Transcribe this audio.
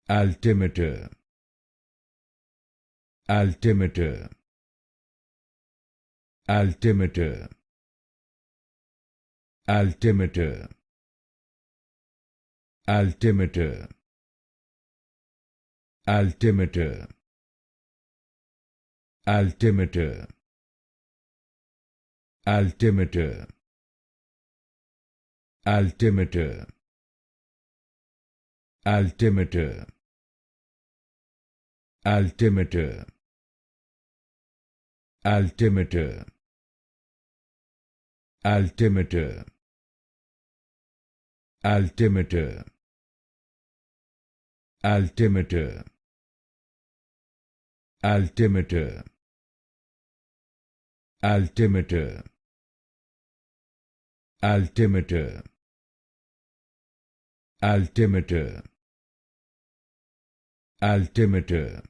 Altimeter, altimeter, altimeter, altimeter, altimeter, altimeter, altimeter, altimeter, altimeter, altimeter, altimeter, altimeter, altimeter, altimeter, altimeter, altimeter, altimeter, altimeter, altimeter, altimeter,